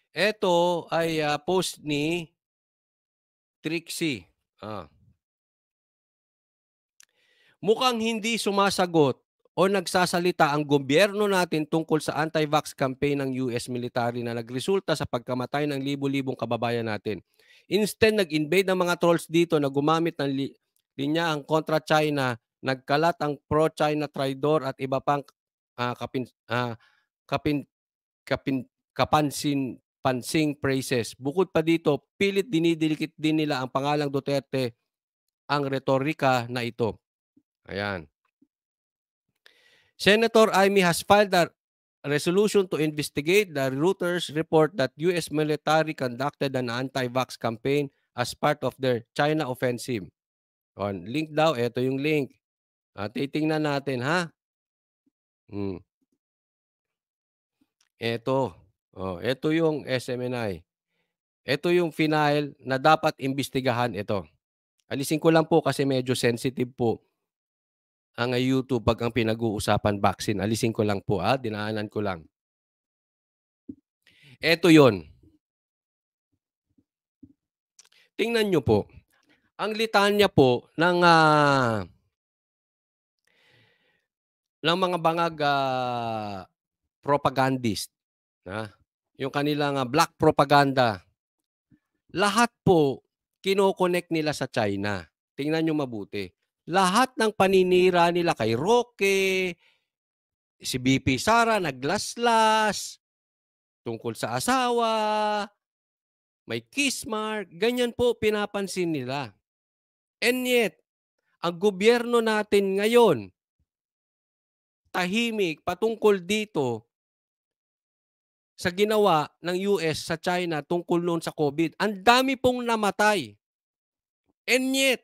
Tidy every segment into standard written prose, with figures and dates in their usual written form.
Eto ay, post ni Trixie. Mukhang hindi sumasagot o nagsasalita ang gobyerno natin tungkol sa anti-vax campaign ng US military na nagresulta sa pagkamatay ng libu-libong kababayan natin. Instead, nag-invade ng mga trolls dito na gumamit ng linyahang kontra China, nagkalat ang pro-China traidor at iba pang ah, kapin, ah, kapin, kapin, kapansin-pansing phrases. Bukod pa dito, pilit dinidilikit din nila ang pangalang Duterte ang retorika na ito. Ayan. Senator Amy has filed a resolution to investigate the Reuters report that US military conducted an anti-vax campaign as part of their China offensive. Link daw, ito yung link. Titingnan natin ha. Hmm. Ito. Ito yung SMNI. Ito yung final na dapat imbestigahan ito. Alisin ko lang po kasi medyo sensitive po ang YouTube pag ang pinag-uusapan vaccine. Alisin ko lang po, dinaanan ko lang. Ito yon. Tingnan nyo po. Ang litanya po ng mga bangag propagandist, yung kanilang black propaganda, lahat po kino-connect nila sa China. Tingnan nyo mabuti. Lahat ng paninira nila kay Roque, si BP Sara naglaslas, tungkol sa asawa, may kiss mark, ganyan po pinapansin nila. And yet, ang gobyerno natin ngayon, tahimik patungkol dito sa ginawa ng US sa China tungkol noon sa COVID. Ang dami pong namatay. And yet,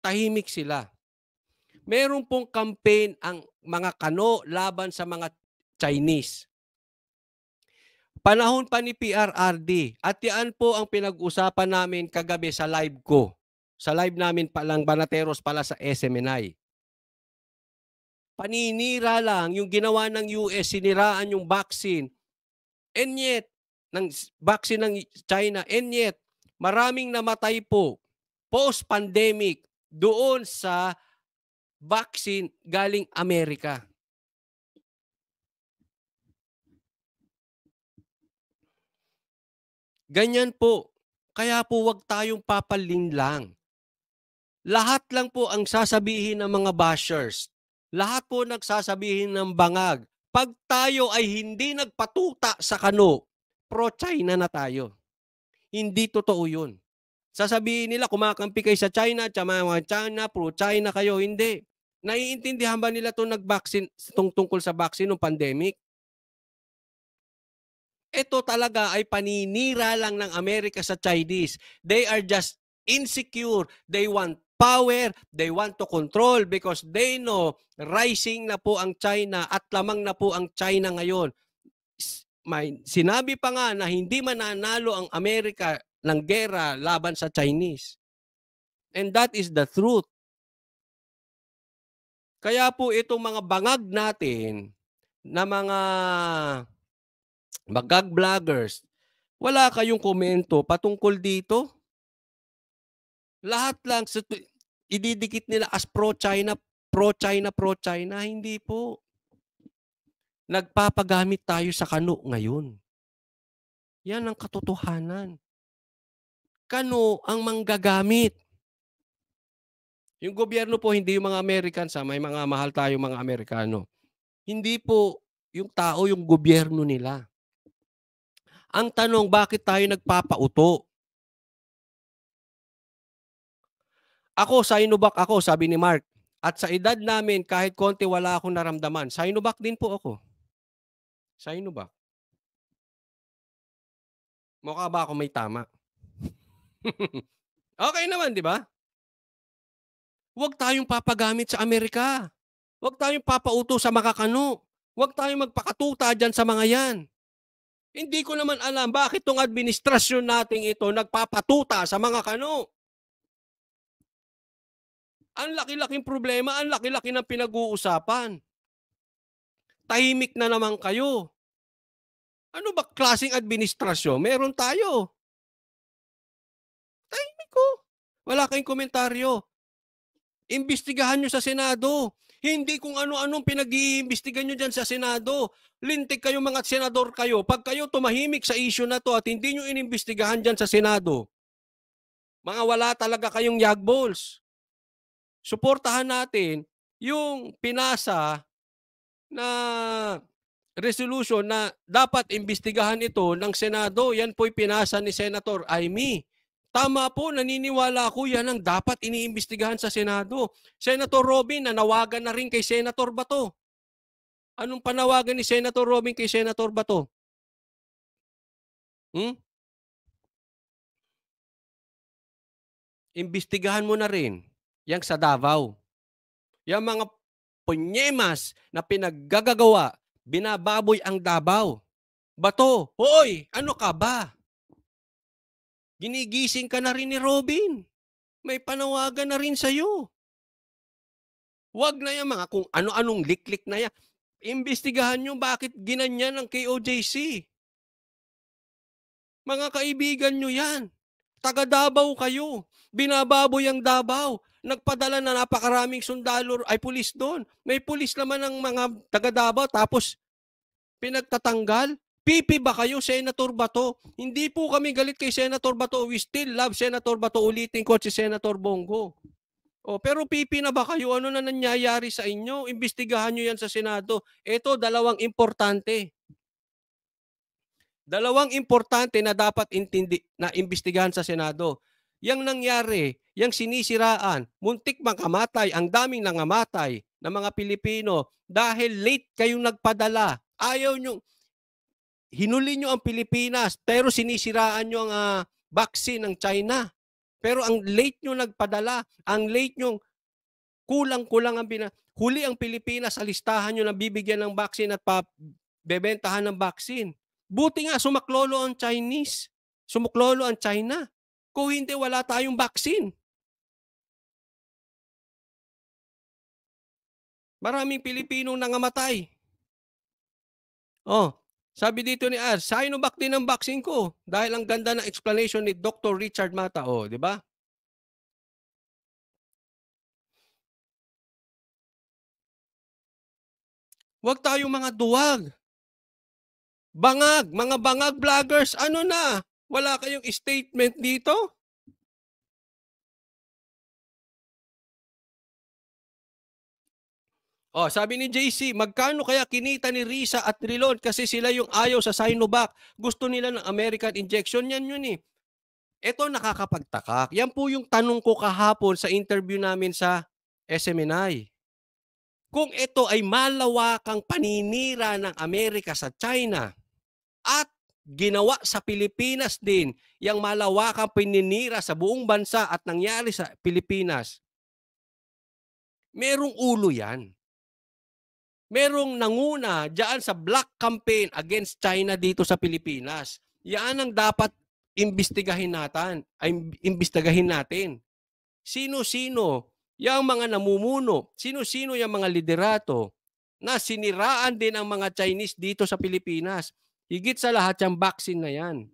tahimik sila. Meron pong campaign ang mga kano laban sa mga Chinese. Panahon pa ni PRRD. At yan po ang pinag-usapan namin kagabi sa live ko. Sa live namin palang Banateros pala sa SMNI. Paninira lang yung ginawa ng US, siniraan yung vaccine. And yet, ng vaccine ng China, and yet, maraming namatay po post-pandemic doon sa vaccine galing Amerika. Ganyan po. Kaya po wag tayong papalinlang. Lahat lang po ang sasabihin ng mga bashers. Lahat po nagsasabihin ng bangag. Pag tayo ay hindi nagpatuta sa kano, pro-China na tayo. Hindi totoo yun. Sasabihin nila kumakampi kayo sa China, mga China, pro-China kayo. Hindi. Naiintindihan ba nila itong nag-vaccine, tungkol sa vaccine ng pandemic? Ito talaga ay paninira lang ng Amerika sa Chinese. They are just insecure. They want power. They want to control because they know rising na po ang China at lamang na po ang China ngayon. Sinabi pa nga na hindi mananalo ang Amerika ng gera laban sa Chinese. And that is the truth. Kaya po itong mga bangag natin na mga bangag vloggers, wala kayong komento patungkol dito? Lahat lang ididikit nila as pro-China, pro-China, pro-China. Hindi po. Nagpapagamit tayo sa kano ngayon. Yan ang katotohanan. Kano ang manggagamit. Yung gobyerno po, hindi yung mga Americans, may mga mahal tayo mga Amerikano. Hindi po yung tao, yung gobyerno nila. Ang tanong, bakit tayo nagpapauto? Ako, Sinovac ako, sabi ni Mark. At sa edad namin, kahit konti wala akong naramdaman. Sinovac din po ako. Sinovac. Mukha ba ako may tama? Okay naman, di ba? Huwag tayong papagamit sa Amerika. Huwag tayong papauto sa makakano. Huwag tayong magpakatuta dyan sa mga yan. Hindi ko naman alam bakit tong administrasyon nating ito nagpapatuta sa mga kano. Ang laki-laking problema, ang laki-laki ng pinag-uusapan. Tahimik na naman kayo. Ano ba klaseng administrasyon meron tayo? Tahimik ko. Wala kayong komentaryo. Imbestigahan niyo sa Senado. Hindi kung ano-anong pinag-iimbestigahan niyo diyan sa Senado. Lintik kayong mga senador kayo. Pag kayo tumahimik sa issue na 'to at hindi niyo inimbestigahan diyan sa Senado, mga wala talaga kayong yagballs. Suportahan natin yung pinasa na resolution na dapat imbestigahan ito ng Senado. Yan po'y pinasa ni Senator Amy. Tama po, naniniwala ako yan ang dapat iniimbestigahan sa Senado. Senator Robin, nanawagan na rin kay Senator Bato. Anong panawagan ni Senator Robin kay Senator Bato? Hmm? Imbestigahan mo na rin yang sa Davao. Yang mga punyemas na pinaggagawa, binababoy ang Davao. Bato, hoy, ano ka ba? Ginigising ka na rin ni Robin. May panawagan na rin sa'yo. Huwag na yan mga kung ano-anong liklik na yan. Imbestigahan nyo bakit ginanyan ng KOJC. Mga kaibigan nyo yan. Taga Davao kayo. Binababoy ang Davao. Nagpadala na napakaraming sundalo ay pulis doon. May pulis naman ng mga taga Davao tapos pinagtatanggal. Pipi ba kayo, Senator Bato? Hindi po kami galit kay Senator Bato. We still love Senator Bato. Ulitin ko si Senator Bongo. Oh, pero pipi na ba kayo? Ano na nangyayari sa inyo? Imbestigahan nyo yan sa Senado. Ito, dalawang importante. Dalawang importante na dapat na imbestigahan sa Senado. Yang nangyari, yang sinisiraan, muntik makamatay, ang daming nangamatay ng mga Pilipino dahil late kayong nagpadala. Ayaw nyo, hinuli nyo ang Pilipinas pero sinisiraan nyo ang vaccine ng China. Pero ang late nyo nagpadala, ang late nyo kulang-kulang ang huli ang Pilipinas sa listahan nyo na bibigyan ng vaccine at bebentahan ng vaccine. Buti nga sumaklolo ang Chinese. Sumuklolo ang China. Kung hindi, wala tayong vaccine. Maraming Pilipinong nangamatay. Oh, sabi dito ni Ar, Sinovac din ang vaccine ko. Dahil ang ganda ng explanation ni Dr. Richard Mata. Oh, di ba? Huwag tayong mga duwag. Bangag, mga bangag vloggers, ano na? Wala kayong statement dito? Oh, sabi ni JC, magkano kaya kinita ni Risa at Trilon kasi sila yung ayaw sa Sinovac. Gusto nila ng American injection. Yan yun eh. Ito nakakapagtaka. Yan po yung tanong ko kahapon sa interview namin sa SMNI. Kung ito ay malawakang paninira ng Amerika sa China at ginawa sa Pilipinas din, yung malawakang paninira sa buong bansa at nangyari sa Pilipinas, merong ulo yan. Merong nanguna diyan sa black campaign against China dito sa Pilipinas. Yan ang dapat imbestigahin natin. Sino-sino yung mga namumuno, sino-sino yung mga liderato na siniraan din ang mga Chinese dito sa Pilipinas. Higit sa lahat yung vaccine na yan.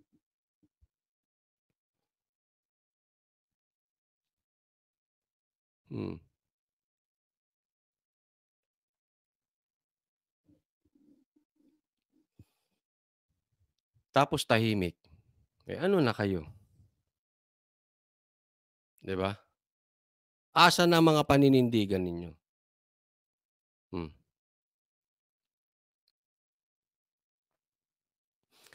Tapos tahimik. Eh ano na kayo? 'Di ba? Asa na mga paninindigan ninyo? Hmm.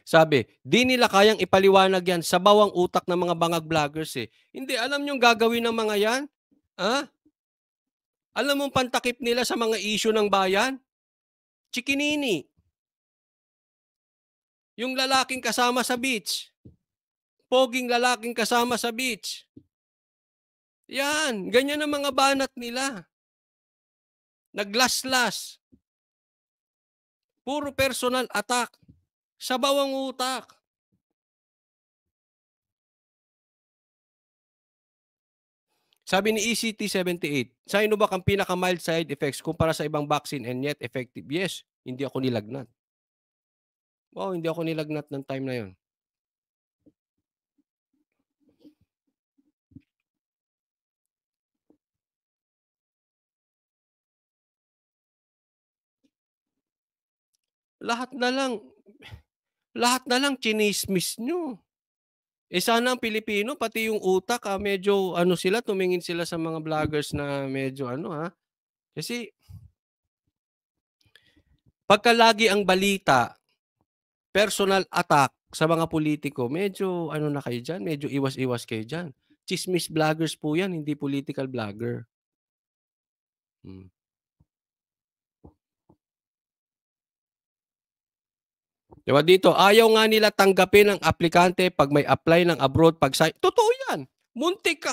Sabi, di nila kayang ipaliwanag yan sa bawang utak ng mga bangag vloggers eh. Hindi, alam nyo gagawin ng mga yan? Ha? Alam mong pantakip nila sa mga issue ng bayan? Chikinini. Yung lalaking kasama sa beach. Poging lalaking kasama sa beach. Yan, ganyan ang mga banat nila. Naglaslas. Puro personal attack. Sa bawang utak. Sabi ni ECT78, Sinovac ang pinaka-mild side effects kumpara sa ibang vaccine and yet effective. Yes, hindi ako nilagnat. Oo, hindi ako nilagnat ng time na yun. Lahat na lang lahat na lang tsinismis niyo. Eh, sana ang Pilipino pati yung utak, medyo ano sila, tumingin sila sa mga vloggers na medyo ano, kasi pagka lagi ang balita, personal attack sa mga pulitiko, medyo ano na kayo diyan, medyo iwas-iwas kayo diyan. Tsismis vloggers po 'yan, hindi political vlogger. Hmm. 'Di ba dito, ayaw nga nila tanggapin ang aplikante 'pag may apply ng abroad totoo 'yan. Muntik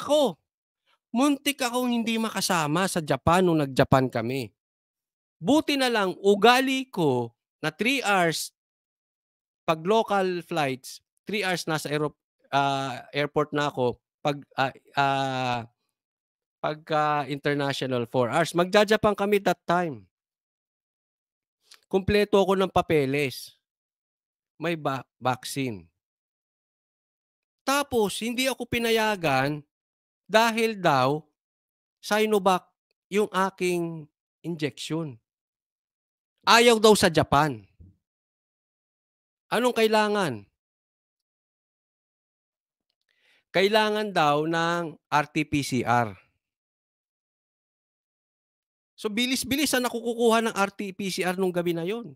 akong hindi makasama sa Japan nung nag-Japan kami. Buti na lang ugali ko na 3 hours 'pag local flights, 3 hours nasa airport na ako, 'pagka international 4 hours. Magja-Japan kami that time. Kumpleto ako ng papeles, may vaccine. Tapos hindi ako pinayagan dahil daw Sinovac yung aking injection. Ayaw daw sa Japan. Anong kailangan? Kailangan daw ng RT-PCR. So, bilis-bilisan ako kukuha ng RT-PCR nung gabi na yon.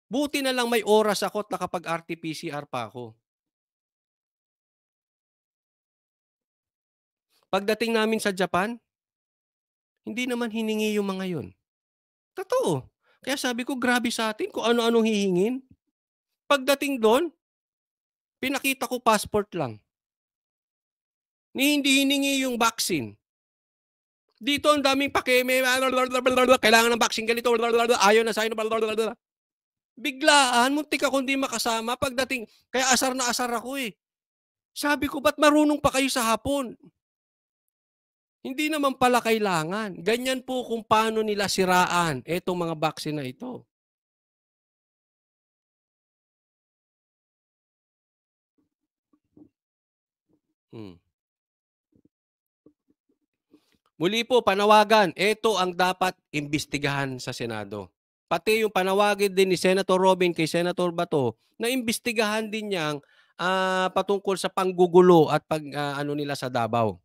Buti na lang may oras ako at nakapag-RT-PCR pa ako. Pagdating namin sa Japan, hindi naman hiningi yung mga yon. Totoo. Kaya sabi ko, grabe sa'tin kung ano-anong hihingin. Pagdating dun, pinakita ko passport lang. Hindi hiningi yung vaccine. Dito ang daming pakeme, kailangan ng vaccine ganito, ayaw na sa'yo, biglaan, muntik akong hindi makasama pagdating, kaya asar na asar ako, eh. Sabi ko, "Ba't marunong pa kayo sa Hapon? Hindi naman pala kailangan." Ganyan po kung paano nila siraan etong mga vaccine na ito. Hmm. Muli po panawagan, ito ang dapat imbestigahan sa Senado. Pati yung panawagin din ni Senator Robin kay Senator Bato na imbestigahan din niyang, patungkol sa panggugulo at ano nila sa Davao.